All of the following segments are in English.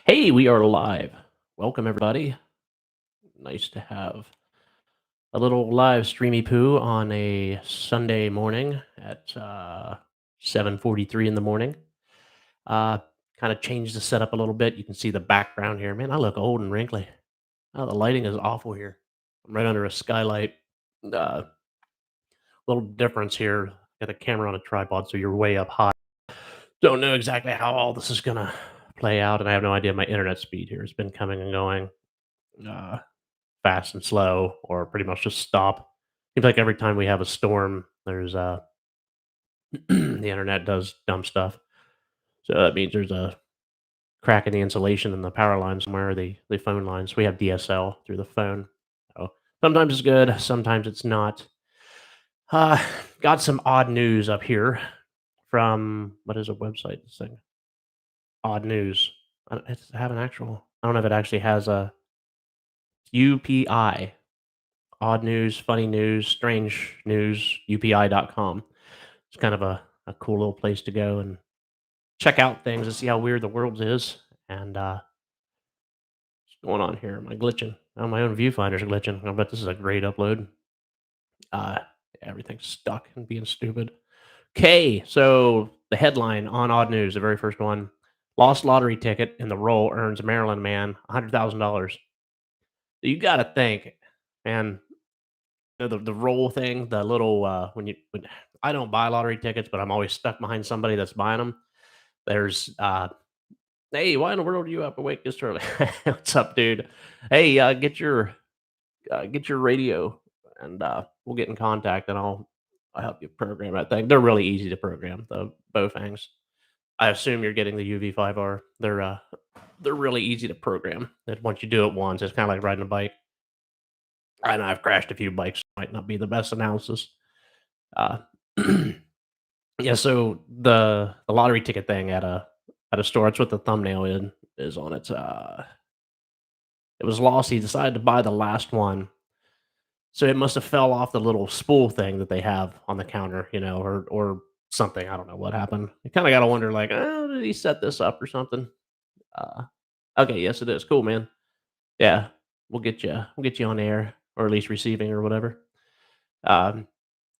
Hey, we are live. Welcome, everybody. Nice to have a little live streamy poo on a Sunday morning at 7:43 in the morning. Uh, kind of changed the setup a little bit. You can see the background here. Man, I look old and wrinkly. Oh, the lighting is awful here. I'm right under a skylight. Uh, little difference here. Got the camera on a tripod, so you're way up high. Don't know exactly how all this is gonna play out, and I have no idea my internet speed here has been coming and going. Uh, Fast and slow or pretty much just stop. Seems like every time we have a storm, there's the internet does dumb stuff. So that means there's a crack in the insulation in the power line somewhere, the phone lines. We have DSL through the phone. So sometimes it's good, sometimes it's not. Uh, got some odd news up here from what is a website? This thing, odd news. It's have an actual. I don't know if it actually has a UPI. Odd news, funny news, strange news, UPI.com. It's kind of a cool little place to go and check out things and see how weird the world is. And what's going on here? Am I glitching? Oh, my own viewfinder's glitching. I bet this is a great upload. Uh, Everything's stuck and being stupid. Okay, so the headline on Odd News, the very first one: lost lottery ticket in the roll earns Maryland man $100,000. You got to think, man. The roll thing, the little when I don't buy lottery tickets, but I'm always stuck behind somebody that's buying them. There's hey, why in the world are you up awake this early? What's up, dude? Hey, get your radio, and we'll get in contact, and I'll help you program that thing. They're really easy to program. The Bofangs. I assume you're getting the UV5R. They're really easy to program. That once you do it once, it's kind of like riding a bike. I know I've crashed a few bikes. Might not be the best analysis. Uh, yeah, so the lottery ticket thing at a store, that's what the thumbnail is on it. It was lost. He decided to buy the last one, so it must have fell off the little spool thing that they have on the counter, or something. I don't know what happened. You kind of got to wonder, like, oh, did he set this up or something? Uh, okay, yes, it is. Cool, man. Yeah, we'll get you on air or at least receiving or whatever. Um,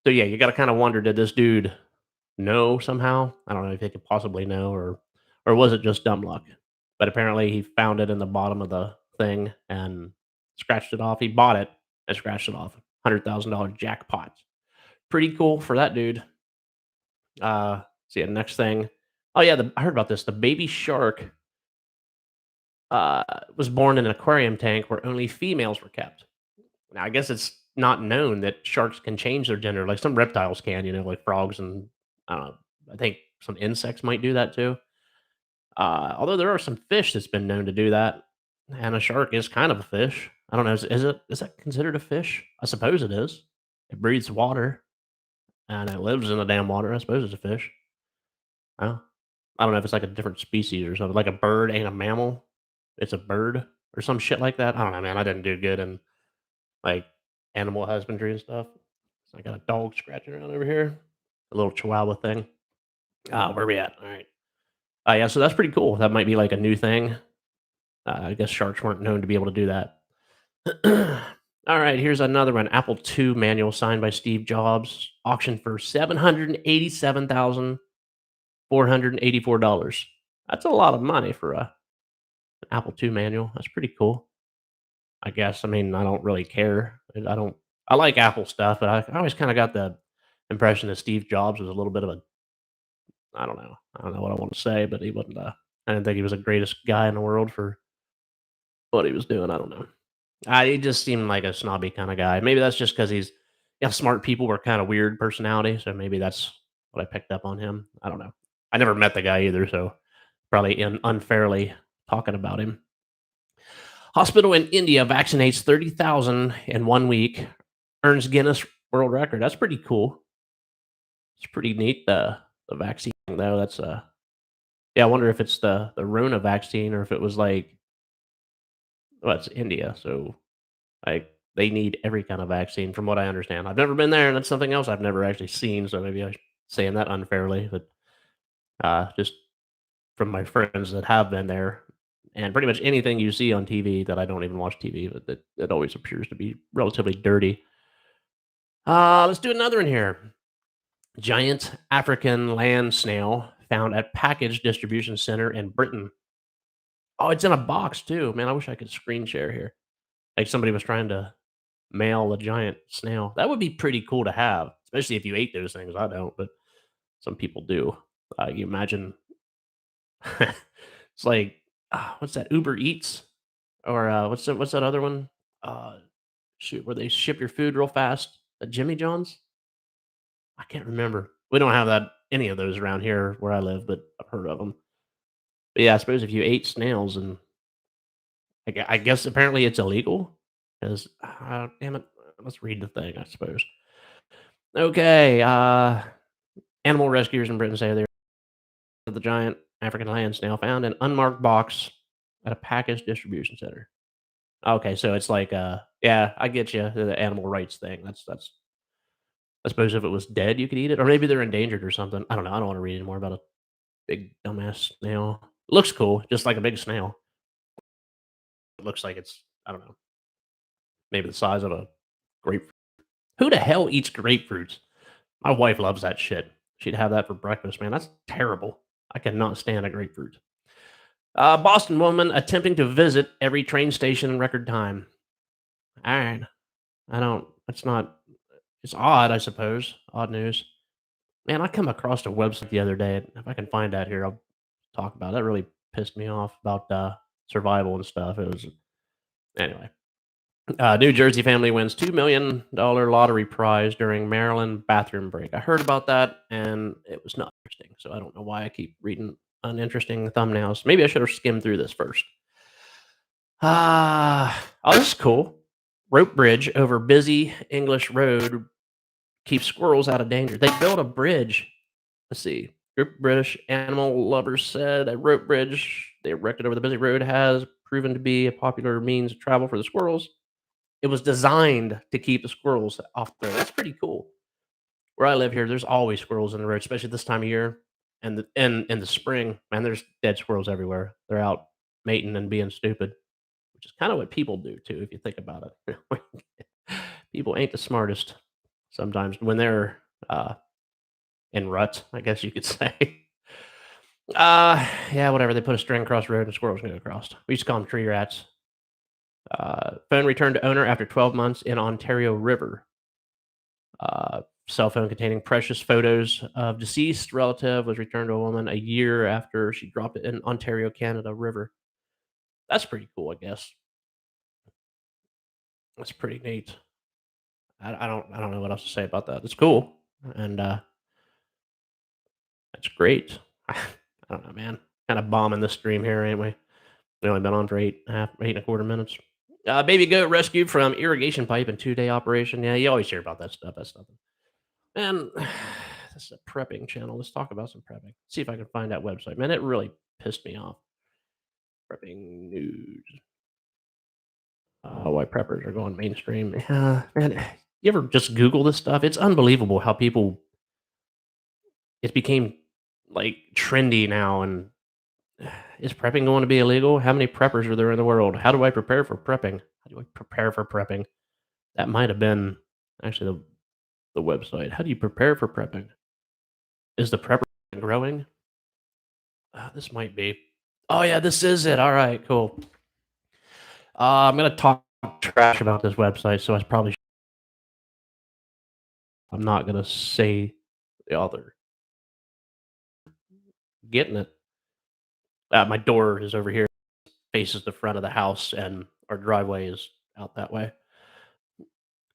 so yeah, you got to kind of wonder, did this dude know somehow? I don't know if he could possibly know, or was it just dumb luck? But apparently he found it in the bottom of the thing and scratched it off. He bought it and scratched it off. $100,000 jackpot. Pretty cool for that dude. See, the next thing. Oh yeah, I heard about this. The baby shark was born in an aquarium tank where only females were kept. Now I guess it's not known that sharks can change their gender, like some reptiles can, like frogs and I don't know. I think some insects might do that too. Although there are some fish that's been known to do that, and a shark is kind of a fish. I don't know. Is that considered a fish? I suppose it is. It breathes water and it lives in the damn water. I suppose it's a fish. Oh, I don't know if it's like a different species or something. Like a bird ain't a mammal. It's a bird or some shit like that. I don't know, man. I didn't do good in like animal husbandry and stuff. So I got a dog scratching around over here. A little chihuahua thing. Where we at? All right. Yeah, so that's pretty cool. That might be like a new thing. I guess sharks weren't known to be able to do that. All right, here's another one. Apple II manual signed by Steve Jobs, auctioned for $787,484. That's a lot of money for an Apple II manual. That's pretty cool. I guess. I mean, I don't really care. I don't. I like Apple stuff, but I always kind of got the impression that Steve Jobs was a little bit of a. I don't know. I don't know what I want to say, but he wasn't. I didn't think he was the greatest guy in the world for what he was doing. I don't know. He just seemed like a snobby kind of guy. Maybe that's just because smart people were kind of weird personality. So maybe that's what I picked up on him. I don't know. I never met the guy either, so probably unfairly talking about him. Hospital in India vaccinates 30,000 in 1 week, earns Guinness World Record. That's pretty cool. It's pretty neat. The vaccine though. That's yeah. I wonder if it's the Rona vaccine or if it was like, well, it's India, so like they need every kind of vaccine, from what I understand. I've never been there, and that's something else I've never actually seen. So maybe I'm saying that unfairly, but just from my friends that have been there, and pretty much anything you see on TV that I don't even watch TV, but that always appears to be relatively dirty. Let's do another one here. Giant African land snail found at package distribution center in Britain. Oh, it's in a box too. Man, I wish I could screen share here. Like somebody was trying to mail a giant snail. That would be pretty cool to have, especially if you ate those things. I don't, but some people do. You imagine it's like what's that? Uber Eats or what's that other one? Uh, Shoot, where they ship your food real fast at Jimmy John's. I can't remember. We don't have that any of those around here where I live, but I've heard of them. But yeah, I suppose if you ate snails and I guess apparently it's illegal. Because damn it, let's read the thing. I suppose. Okay, animal rescuers in Britain say the giant African land snail found in unmarked box at a package distribution center. Okay, so it's like, yeah, I get you. The animal rights thing. That's. I suppose if it was dead, you could eat it, or maybe they're endangered or something. I don't know. I don't want to read anymore about a big dumbass snail. Looks cool, just like a big snail. It looks like it's I don't know, maybe the size of a grapefruit. Who the hell eats grapefruits? My wife loves that shit. She'd have that for breakfast, man. That's terrible. I cannot stand a grapefruit. Boston woman attempting to visit every train station in record time. All right. I don't. That's not. It's odd, I suppose. Odd news. Man, I come across a website the other day. If I can find that here, I'll talk about it. That really pissed me off about survival and stuff. It was anyway. New Jersey family wins $2 million lottery prize during Maryland bathroom break. I heard about that and it was not interesting. So I don't know why I keep reading uninteresting thumbnails. Maybe I should have skimmed through this first. Oh, this is cool. Rope bridge over busy English road keeps squirrels out of danger. They built a bridge. Let's see. Group of British animal lovers said a rope bridge they erected over the busy road has proven to be a popular means of travel for the squirrels. It was designed to keep the squirrels off the road. That's pretty cool. Where I live here, there's always squirrels in the road, especially this time of year. And in the spring, man, there's dead squirrels everywhere. They're out mating and being stupid, which is kind of what people do too, if you think about it. People ain't the smartest sometimes when they're in rut, I guess you could say. Yeah, whatever. They put a string across the road and squirrels can go across. We used to call them tree rats. Phone returned to owner after 12 months in Ontario River. Cell phone containing precious photos of deceased relative was returned to a woman a year after she dropped it in Ontario, Canada River. That's pretty cool, I guess. That's pretty neat. I don't know what else to say about that. It's cool, and that's great. I don't know, man. Kind of bombing this stream here, ain't we? We only been on for 8 and a quarter minutes. Baby goat rescued from irrigation pipe in 2-day operation. Yeah, you always hear about that stuff. That's nothing. And this is a prepping channel. Let's talk about some prepping. See if I can find that website. Man, it really pissed me off. Prepping news. Why preppers are going mainstream. Man, you ever just Google this stuff? It's unbelievable how people. It became like trendy now, and is prepping going to be illegal? How many preppers are there in the world? How do I prepare for prepping? How do I prepare for prepping? That might have been actually the website. How do you prepare for prepping? Is the prepper growing? This might be. Oh yeah, this is it. All right, cool. I'm gonna talk trash about this website, so I probably I'm not gonna say the author. Getting it. My door is over here, faces the front of the house, and our driveway is out that way.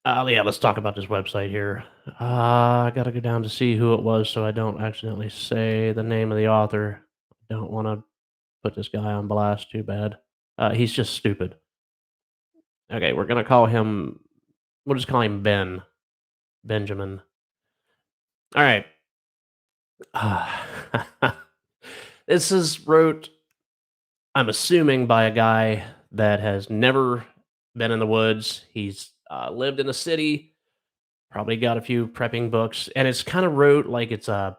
Yeah, let's talk about this website here. I gotta go down to see who it was so I don't accidentally say the name of the author. Don't want to put this guy on blast too bad. He's just stupid. Okay, we're gonna call him. We'll just call him Ben. Benjamin. All right. This is wrote. I'm assuming by a guy that has never been in the woods. He's lived in the city. Probably got a few prepping books, and it's kind of wrote like it's a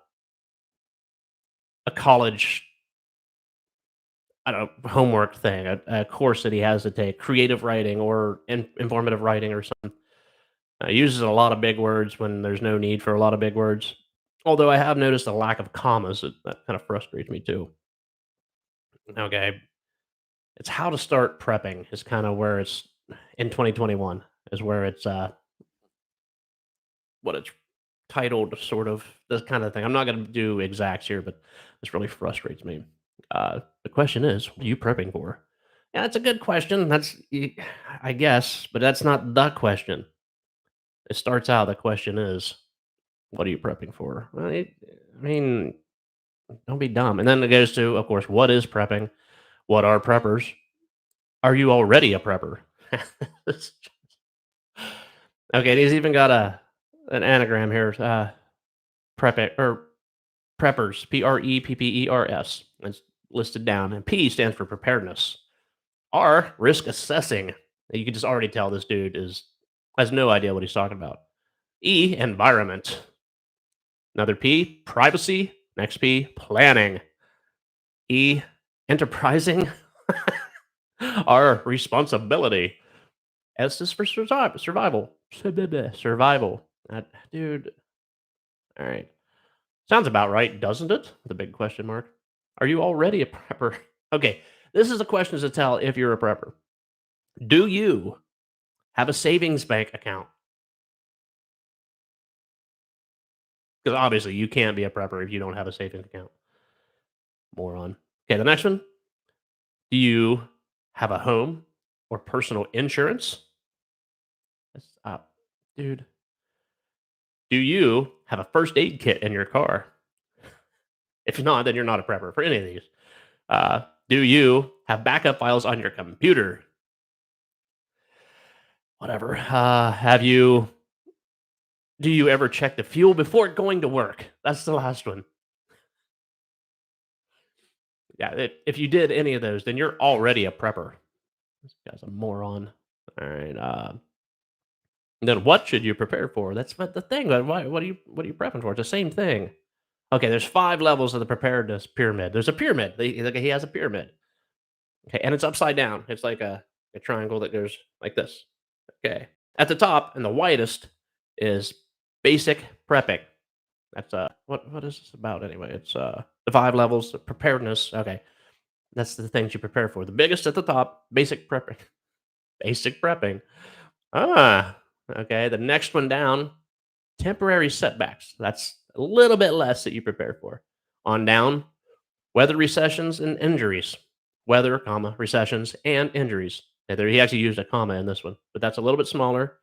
college. I don't know, homework thing, a course that he has to take, creative writing or informative writing or something. He uses a lot of big words when there's no need for a lot of big words. Although I have noticed a lack of commas that kind of frustrates me too. Okay, it's how to start prepping is kind of where it's in 2021 is where it's what it's titled, sort of this kind of thing. I'm not going to do exacts here, but this really frustrates me. The question is, what are you prepping for? Yeah, that's a good question. I guess, but that's not the question. It starts out. The question is, what are you prepping for? Well, I mean, don't be dumb. And then it goes to, of course, what is prepping? What are preppers? Are you already a prepper? Okay, and he's even got a an anagram here. Prep or preppers, Preppers. It's listed down, and P stands for preparedness. R, risk assessing. You can just already tell this dude is has no idea what he's talking about. E, environment. Another P, privacy. Next P, planning. E, enterprising. R, responsibility. S is for survival. Survival. Dude. All right. Sounds about right, doesn't it? The big question mark. Are you already a prepper? Okay, this is a question to tell if you're a prepper. Do you have a savings bank account? Because obviously you can't be a prepper if you don't have a savings account. Moron. Okay, the next one. Do you have a home or personal insurance? That's, dude. Do you have a first aid kit in your car? If not, then you're not a prepper for any of these. Do you have backup files on your computer? Whatever. Have you Do you ever check the fuel before going to work? That's the last one. Yeah, if you did any of those, then you're already a prepper. This guy's a moron. All right. Then what should you prepare for? That's what the thing. What are you prepping for? It's the same thing. Okay, there's 5 levels of the preparedness pyramid. There's a pyramid. He has a pyramid. Okay, and it's upside down. It's like a triangle that goes like this. Okay. At the top and the widest is basic prepping. That's what is this about anyway? It's the 5 levels of preparedness. Okay. That's the things you prepare for. The biggest at the top, basic prepping. Basic prepping. Ah. Okay. The next one down, temporary setbacks. That's a little bit less that you prepare for. On down, weather recessions and injuries. Weather, comma, recessions and injuries. Okay, there he actually used a comma in this one, but that's a little bit smaller.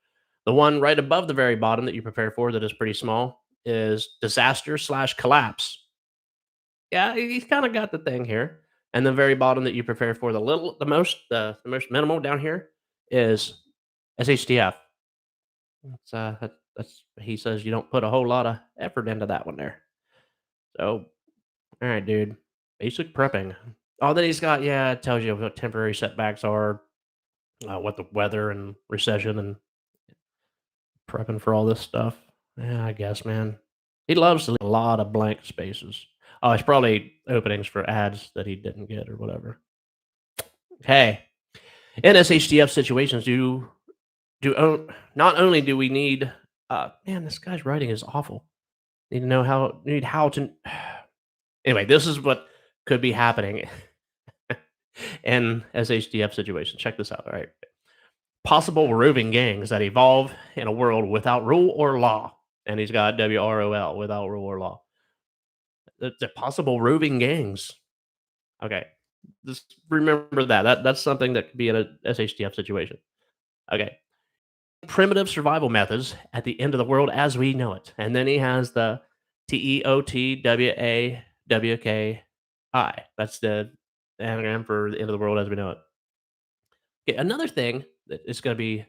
The one right above the very bottom that you prepare for that is pretty small is disaster slash collapse. Yeah, he's kind of got the thing here. And the very bottom that you prepare for the most minimal down here is SHTF. That's he says you don't put a whole lot of effort into that one there. So, all right, dude. Basic prepping. Oh, then he's got yeah, it tells you what temporary setbacks are, what the weather and recession and prepping for all this stuff. Yeah, I guess, man. He loves to leave a lot of blank spaces. Oh, it's probably openings for ads that he didn't get or whatever. Hey, in SHTF situations, not only do we need man, this guy's writing is awful. Need how to anyway, this is what could be happening in SHTF situations. Check this out. All right. Possible roving gangs that evolve in a world without rule or law. And he's got WROL, without rule or law. The possible roving gangs. Okay. Just remember that's something that could be in a SHTF situation. Okay. Primitive survival methods at the end of the world as we know it. And then he has the TEOTWAWKI. That's the anagram for the end of the world as we know it. Okay, another thing that is going to be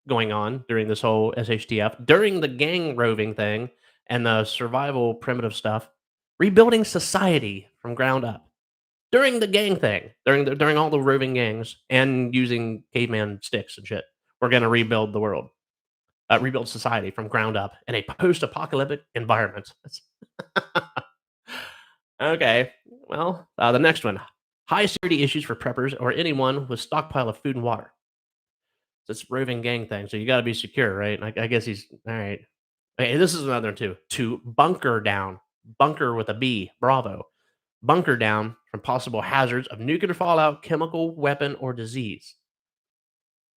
going on during this whole SHTF, during the gang roving thing and the survival primitive stuff, rebuilding society from ground up. During the gang thing, during all the roving gangs and using caveman sticks and shit, we're going to rebuild the world, rebuild society from ground up in a post-apocalyptic environment. Okay, well, the next one, High security issues for preppers or anyone with stockpile of food and water. So it's a roving gang thing, so you gotta be secure, right? I guess he's alright. Okay, this is another one too. To bunker down. Bunker with a B, bravo. Bunker down from possible hazards of nuclear fallout, chemical weapon, or disease.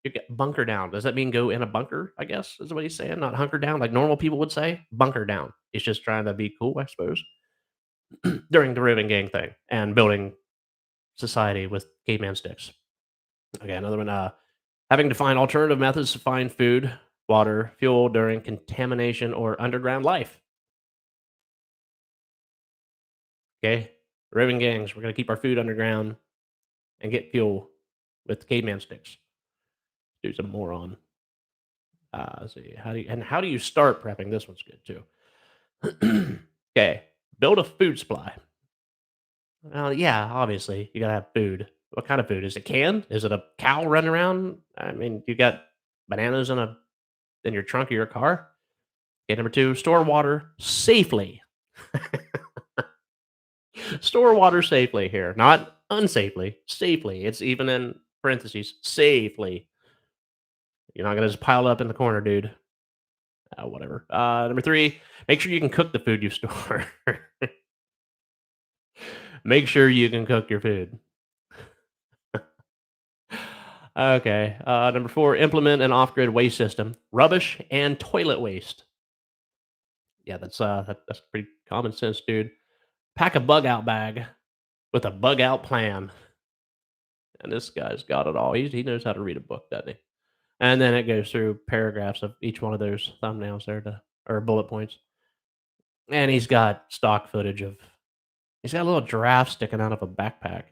You get bunker down. Does that mean go in a bunker? I guess is what he's saying. Not hunker down like normal people would say. Bunker down. He's just trying to be cool, I suppose, during the roving gang thing and building society with caveman sticks. Okay, another one. Having to find alternative methods to find food, water, fuel during contamination or underground life. Okay, roving gangs. We're gonna keep our food underground and get fuel with caveman sticks. Dude's a moron. Let's see. How do you start prepping? This one's good too. Okay, build a food supply. Well, yeah, obviously you gotta have food. What kind of food? Is it canned? Is it a cow running around? I mean, you got bananas in your trunk of your car. Okay, number two, store water safely. Store water safely here, not unsafely, safely. It's even in parentheses, safely. You're not gonna just pile up in the corner, dude. Whatever. Number three, make sure you can cook the food you store. Make sure you can cook your food. Okay. Number four, implement an off-grid waste system. Rubbish and toilet waste. Yeah, that's pretty common sense, dude. Pack a bug out bag with a bug out plan. And this guy's got it all. He knows how to read a book, doesn't he? And then it goes through paragraphs of each one of those thumbnails there to or bullet points. And he's got stock footage of he's got a little giraffe sticking out of a backpack.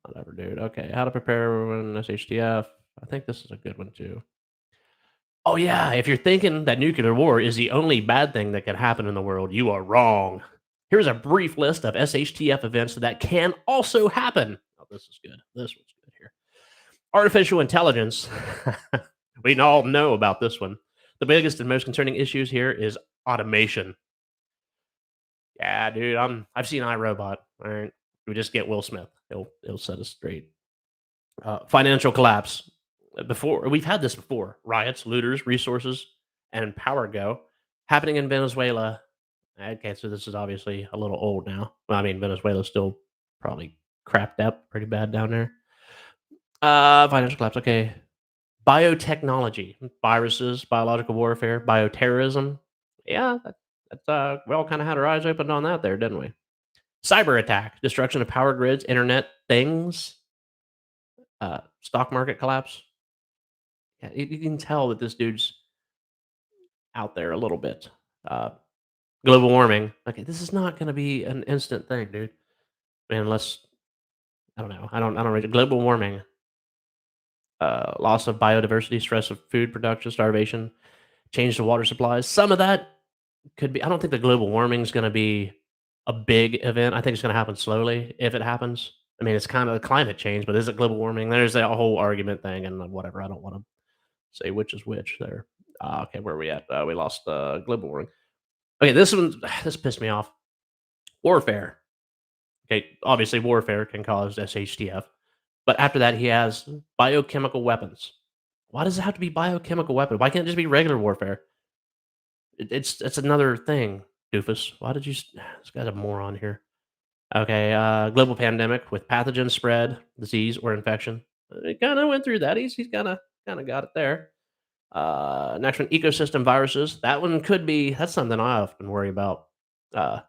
Whatever, dude. Okay, how to prepare when SHTF. I think this is a good one too. Oh yeah, if you're thinking that nuclear war is the only bad thing that can happen in the world, you are wrong. Here's a brief list of SHTF events that can also happen. Oh, this is good. This one's good here. Artificial intelligence. We all know about this one. The biggest and most concerning issues here is automation. Yeah, dude, I've seen iRobot. All right, we just get Will Smith. He'll set us straight. Financial collapse. Before we've had this before: riots, looters, resources, and power go happening in Venezuela. Okay, so this is obviously a little old now. Well, I mean, Venezuela's still probably crapped up pretty bad down there. Financial collapse. Okay, biotechnology, viruses, biological warfare, bioterrorism. Yeah, we all kind of had our eyes opened on that there, didn't we? Cyber attack, destruction of power grids, internet things, stock market collapse. Yeah, you can tell that this dude's out there a little bit. Uh, Global warming. Okay, this is not going to be an instant thing, dude. I mean, unless I don't know. I don't read it. Global warming, loss of biodiversity, stress of food production, starvation, change to water supplies. Some of that could be. I don't think the global warming is going to be a big event. I think it's going to happen slowly if it happens. I mean, it's kind of climate change, but is it global warming? There's that whole argument thing, and whatever. I don't want to say which is which there. Okay, where are we at? We lost global warming. Okay, this one this pissed me off. Warfare. Okay, obviously warfare can cause SHTF, but after that he has biochemical weapons. Why does it have to be biochemical weapon? Why can't it just be regular warfare? It's another thing, doofus. Why did you? This guy's a moron here. Okay, global pandemic with pathogen spread, disease or infection. It kind of went through that. He's kind of got it there. Next one, ecosystem viruses. That one could be. That's something I often worry about. Uh,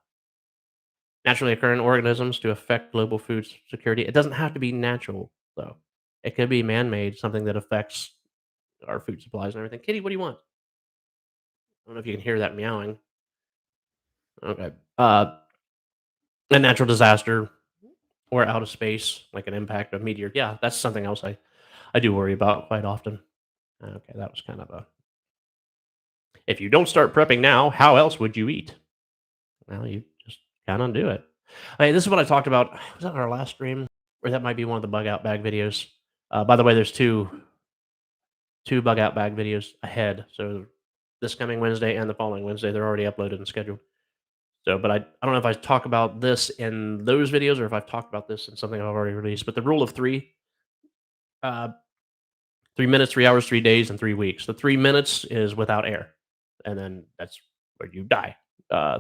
Naturally occurring organisms to affect global food security. It doesn't have to be natural, though. It could be man-made, something that affects our food supplies and everything. Kitty, what do you want? I don't know if you can hear that meowing. Okay. A natural disaster or out of space, like an impact of meteor. Yeah, that's something else I do worry about quite often. Okay, that was kind of a. If you don't start prepping now, how else would you eat? Well, you just kind of do it. Hey, this is what I talked about. Was that our last stream? Or that might be one of the bug out bag videos. By the way, there's two bug out bag videos ahead. So this coming Wednesday and the following Wednesday, they're already uploaded and scheduled. So, but I don't know if I talk about this in those videos or if I've talked about this in something I've already released. But the rule of three, uh, 3 minutes, 3 hours, 3 days, and 3 weeks. The 3 minutes is without air, and then that's where you die.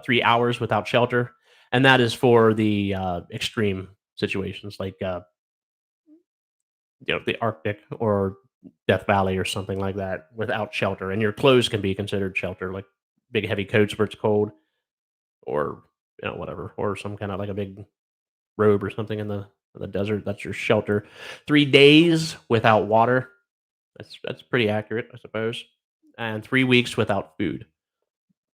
3 hours without shelter, and that is for the extreme situations like the Arctic or Death Valley or something like that without shelter, and your clothes can be considered shelter, like big heavy coats where it's cold, or whatever, or some kind of like a big robe or something in the desert. That's your shelter. 3 days without water. That's pretty accurate, I suppose. And 3 weeks without food.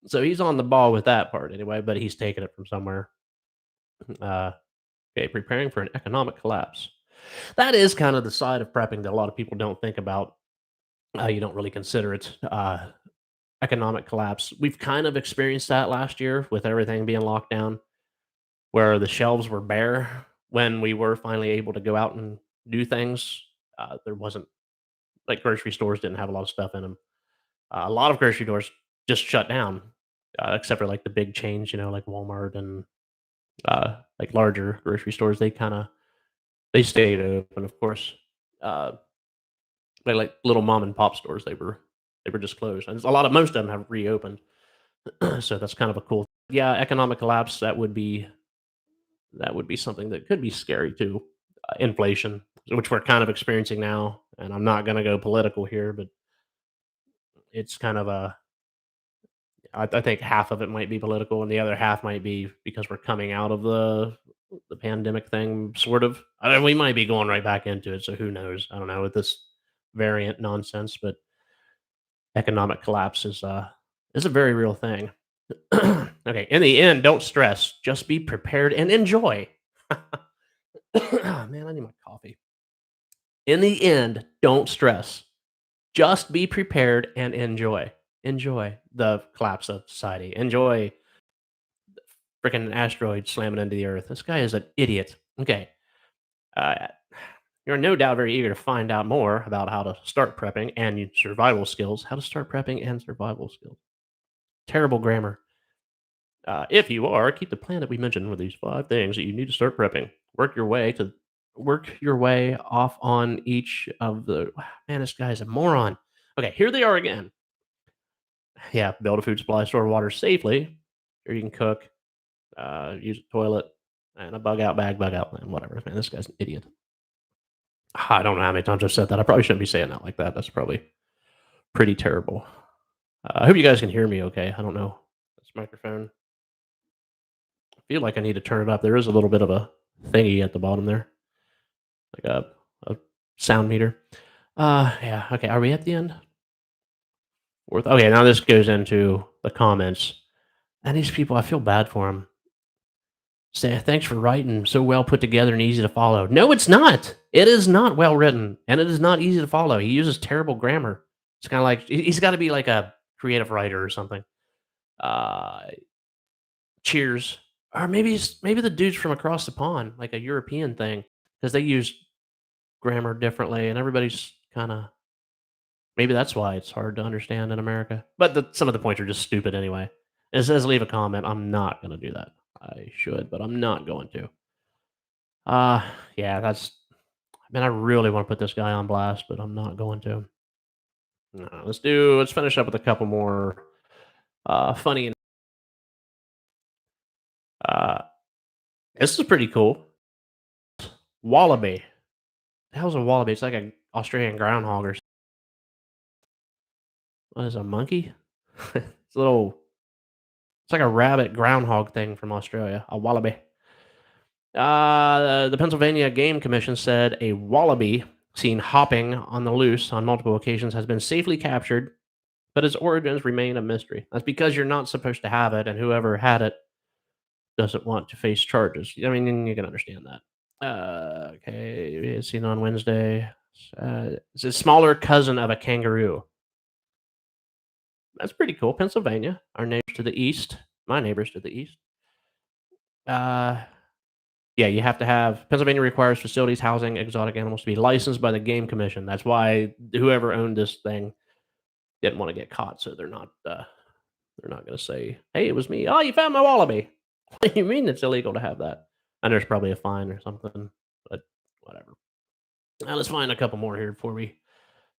So he's on the ball with that part anyway, but he's taking it from somewhere. Uh, okay, preparing for an economic collapse. That is kind of the side of prepping that a lot of people don't think about. You don't really consider it. Economic collapse. We've kind of experienced that last year with everything being locked down, where the shelves were bare when we were finally able to go out and do things. There wasn't like grocery stores didn't have a lot of stuff in them. A lot of grocery stores just shut down, except for like the big chains, like Walmart and like larger grocery stores. They stayed open, of course. Uh, like little mom and pop stores, they were just closed, and a lot of most of them have reopened. So that's kind of a cool. Yeah, economic collapse. That would be something that could be scary too. Inflation, which we're kind of experiencing now, and I'm not going to go political here, but it's kind of a I think half of it might be political, and the other half might be because we're coming out of the pandemic thing, sort of. We might be going right back into it, so who knows? I don't know with this variant nonsense, but economic collapse is a very real thing. Okay, in the end, don't stress. Just be prepared and enjoy. Oh, man, I need my coffee. In the end, don't stress. Just be prepared and enjoy. Enjoy the collapse of society. Enjoy freaking asteroid slamming into the Earth. This guy is an idiot. Okay. Uh, you're no doubt very eager to find out more about how to start prepping and your survival skills. How to start prepping and survival skills. Terrible grammar. If you are, keep the plan that we mentioned with these 5 things that you need to start prepping. Work your way off on each of the. Man, this guy's a moron. Okay, here they are again. Yeah, build a food supply, store water safely, or you can cook, use a toilet, and a bug out bag, bug out plan, whatever. Man, this guy's an idiot. I don't know how many times I've said that. I probably shouldn't be saying that like that. That's probably pretty terrible. I hope you guys can hear me okay. I don't know. This microphone. I feel like I need to turn it up. There is a little bit of a thingy at the bottom there, like a sound meter. Yeah. Okay. Are we at the end? Okay. Now this goes into the comments, and these people, I feel bad for them. Say, thanks for writing so well put together and easy to follow. No, it's not. It is not well written, and it is not easy to follow. He uses terrible grammar. It's kind of like he's got to be like a creative writer or something. Uh, Cheers, or maybe the dudes from across the pond, like a European thing, because they use grammar differently, and everybody's kind of maybe that's why it's hard to understand in America. But some of the points are just stupid anyway. It says leave a comment. I'm not gonna do that. I should, but I'm not going to. Uh, yeah, that's man, I really want to put this guy on blast, but I'm not going to. No, let's finish up with a couple more funny. Uh, this is pretty cool. Wallaby. The hell's a wallaby? It's like an Australian groundhog or what is it, a monkey? It's a little. It's like a rabbit groundhog thing from Australia. A wallaby. The Pennsylvania Game Commission said a wallaby seen hopping on the loose on multiple occasions has been safely captured, but its origins remain a mystery. That's because you're not supposed to have it, and whoever had it doesn't want to face charges. I mean, you can understand that. Okay, it's seen on Wednesday. It's a smaller cousin of a kangaroo. That's pretty cool. Pennsylvania, our neighbors to the east, my neighbors to the east. Uh, Yeah, you have to have Pennsylvania requires facilities housing exotic animals to be licensed by the Game Commission. That's why whoever owned this thing didn't want to get caught, so they're not going to say, "Hey, it was me. Oh, you found my wallaby." What do you mean it's illegal to have that? And there's probably a fine or something, but whatever. Now let's find a couple more here before we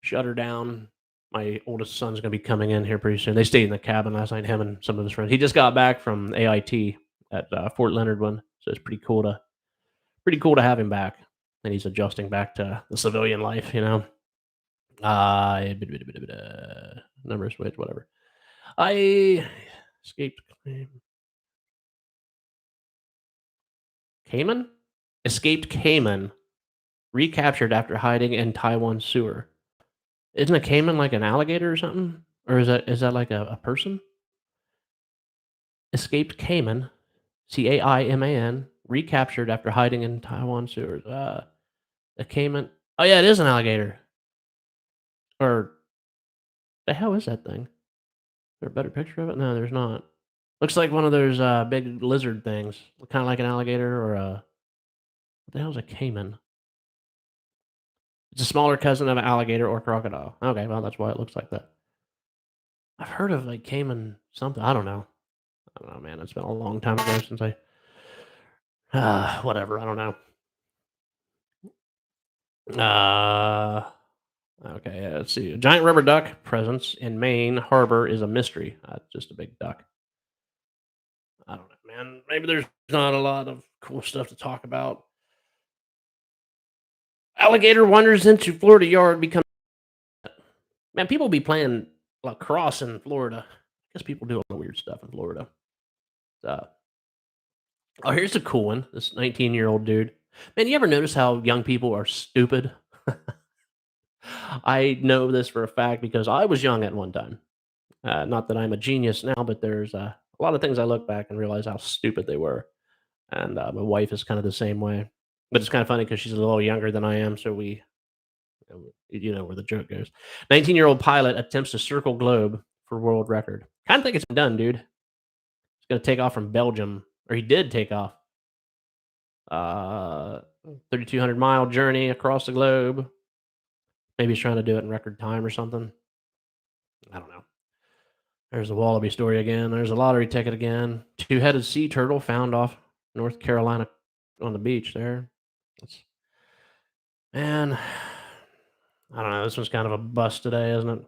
shut her down. My oldest son's gonna be coming in here pretty soon. They stayed in the cabin last night, him and some of his friends. He just got back from AIT at Fort Leonard one, so it's pretty cool to have him back. And he's adjusting back to the civilian life, you know. Number switch, whatever. I escaped Cayman? Escaped Cayman, recaptured after hiding in Taiwan sewer. Isn't a caiman like an alligator or something? Or is that like a person? Escaped caiman, Caiman, recaptured after hiding in Taiwan sewers. A caiman. Oh yeah, it is an alligator. Or the hell is that thing? Is there a better picture of it? No, there's not. Looks like one of those big lizard things, kind of like an alligator or a what the hell is a caiman? It's a smaller cousin of an alligator or crocodile. Okay, well that's why it looks like that. I've heard of like caiman something. I don't know. I don't know, man. It's been a long time ago since I whatever, I don't know. Uh, okay, let's see. A giant rubber duck presence in Maine harbor is a mystery. Just a big duck. I don't know, man. Maybe there's not a lot of cool stuff to talk about. Alligator wanders into Florida yard. Become man. People be playing lacrosse in Florida. I guess people do a lot of weird stuff in Florida. Uh, oh, here's a cool one. This 19-year-old dude. Man, you ever notice how young people are stupid? I know this for a fact because I was young at one time. Not that I'm a genius now, but there's a lot of things I look back and realize how stupid they were. And my wife is kind of the same way. But it's kind of funny because she's a little younger than I am, so you know where the joke goes. 19-year-old pilot attempts to circle globe for world record. Kind of think it's done, dude. He's going to take off from Belgium, or he did take off. 3,200-mile journey across the globe. Maybe he's trying to do it in record time or something. I don't know. There's the wallaby story again. There's a lottery ticket again. Two-headed sea turtle found off North Carolina on the beach there. That's, man, I don't know. This one's kind of a bust today, isn't it?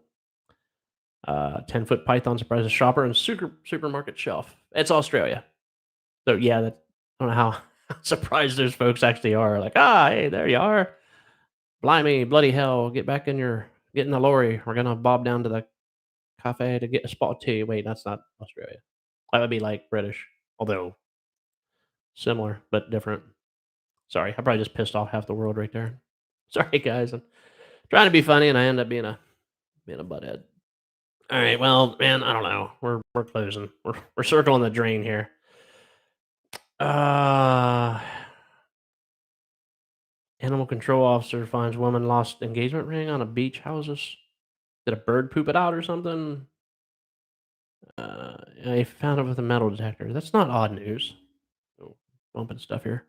10-foot python surprises shopper and supermarket shelf. It's Australia. So, yeah, I don't know how surprised those folks actually are. Like, hey, there you are. Blimey, bloody hell. Get in the lorry. We're going to bob down to the cafe to get a spot of tea. Wait, that's not Australia. That would be like British, although similar but different. Sorry, I probably just pissed off half the world right there. Sorry, guys. I'm trying to be funny, and I end up being a butthead. All right, well, man, I don't know. We're closing. We're circling the drain here. Uh, Animal control officer finds woman lost engagement ring on a beach. How is this? Did a bird poop it out or something? I found it with a metal detector. That's not odd news. Oh, bumping stuff here.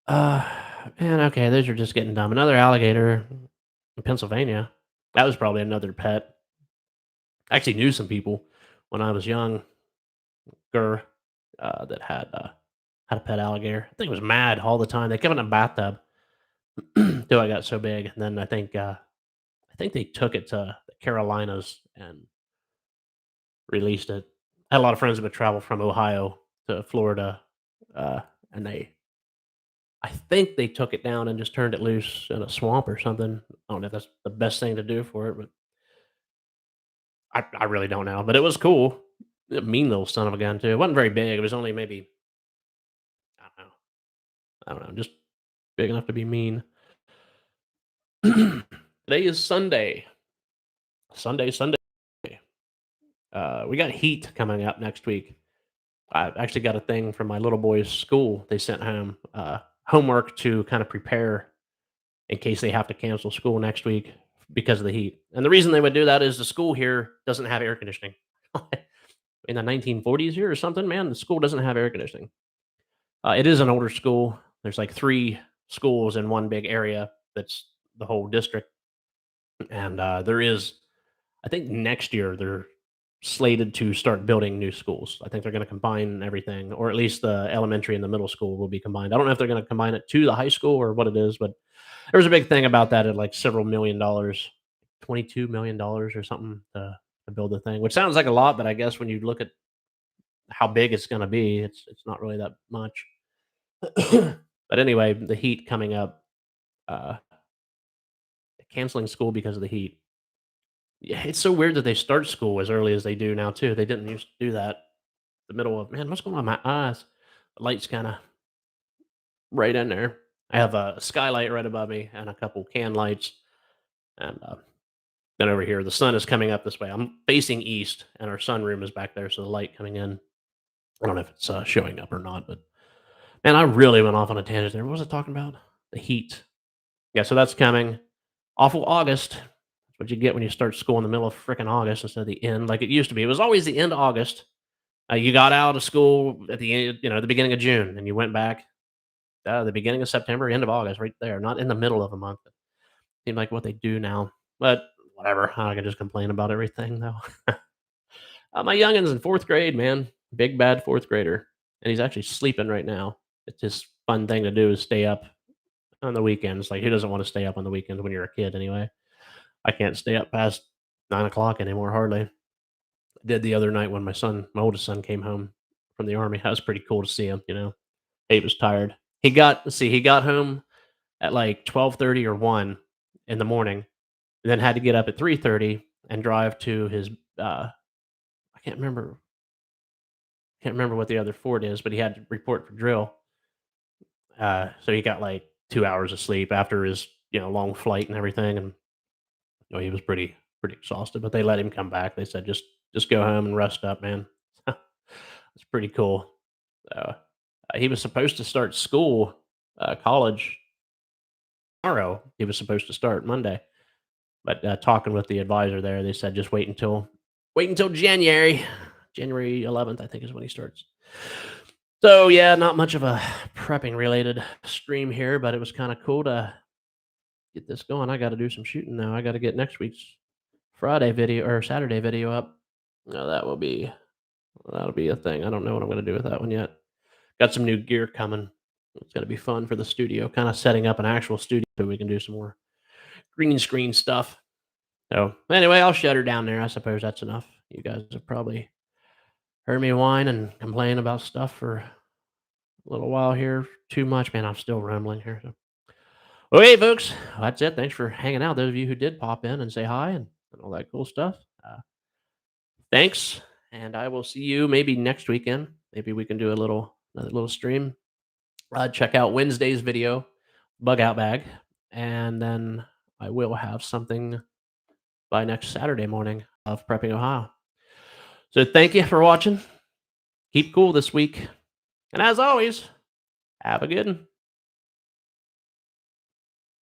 Uh, man, okay, those are just getting dumb. Another alligator in Pennsylvania. That was probably another pet. I actually knew some people when I was younger that had a pet alligator. I think it was mad all the time. They kept it in a bathtub till I got so big, and then I think they took it to the Carolinas and released it. I had a lot of friends that would travel from Ohio to Florida, uh, and I think they took it down and just turned it loose in a swamp or something. I don't know if that's the best thing to do for it, but I really don't know. But it was cool. A mean little son of a gun too. It wasn't very big. It was only maybe I don't know. I don't know, just big enough to be mean. Today is Sunday. Sunday. We got heat coming up next week. I actually got a thing from my little boy's school. They sent home homework to kind of prepare in case they have to cancel school next week because of the heat. And the reason they would do that is the school here doesn't have air conditioning. In the 1940s here or something, man, the school doesn't have air conditioning. It is an older school. There's like three schools in one big area that's the whole district. And there is, I think next year slated to start building new schools. I think they're going to combine everything, or at least the elementary and the middle school will be combined. I don't know if they're going to combine it to the high school or what it is, but there was a big thing about that at like several million dollars, $22 million or something to build the thing, which sounds like a lot, but I guess when you look at how big it's going to be, it's not really that much. But anyway, the heat coming up, uh, canceling school because of the heat. Yeah, it's so weird that they start school as early as they do now too. They didn't used to do that. The middle of man, what's going on with my eyes? The light's kind of right in there. I have a skylight right above me and a couple can lights, and then over here the sun is coming up this way. I'm facing east, and our sunroom is back there, so the light coming in. I don't know if it's showing up or not, but man, I really went off on a tangent there. What was I talking about? The heat. Yeah, so that's coming. Awful August. That's what you get when you start school in the middle of freaking August instead of the end, like it used to be. It was always the end of August. You got out of school at the end, the beginning of June, and you went back the beginning of September, end of August, right there, not in the middle of a month. It seemed like what they do now, but whatever. I can just complain about everything though. My youngin's in fourth grade, man, big bad fourth grader, and he's actually sleeping right now. It's his fun thing to do is stay up on the weekends. Like he doesn't want to stay up on the weekends when you're a kid anyway. I can't stay up past 9 o'clock anymore, hardly. Did the other night when my oldest son came home from the army. That was pretty cool to see him, He was tired. He got home at like 12:30 or 1 in the morning, and then had to get up at 3:30 and drive to his I can't remember what the other fort is, but he had to report for drill. So he got like 2 hours of sleep after his, long flight and everything, and he was pretty exhausted, but they let him come back. They said just go home and rest up, man. It's pretty cool. So, he was supposed to start school, college tomorrow. He was supposed to start Monday, but talking with the advisor there, they said just wait until January 11th, I think is when he starts. So yeah, not much of a prepping related stream here, but it was kind of cool to get this going. I got to do some shooting now. I got to get next week's Friday video or Saturday video up. No, that'll be a thing. I don't know what I'm going to do with that one yet. Got some new gear coming. It's going to be fun for the studio. Kind of setting up an actual studio so we can do some more green screen stuff. So anyway, I'll shut her down there. I suppose that's enough. You guys have probably heard me whine and complain about stuff for a little while here. Too much, man. I'm still rambling here. So. Well, hey, folks, that's it. Thanks for hanging out. Those of you who did pop in and say hi and all that cool stuff. Thanks, and I will see you maybe next weekend. Maybe we can do another little stream. Check out Wednesday's video, bug out bag, and then I will have something by next Saturday morning of Prepping Ohio. So thank you for watching. Keep cool this week, and as always, have a good one.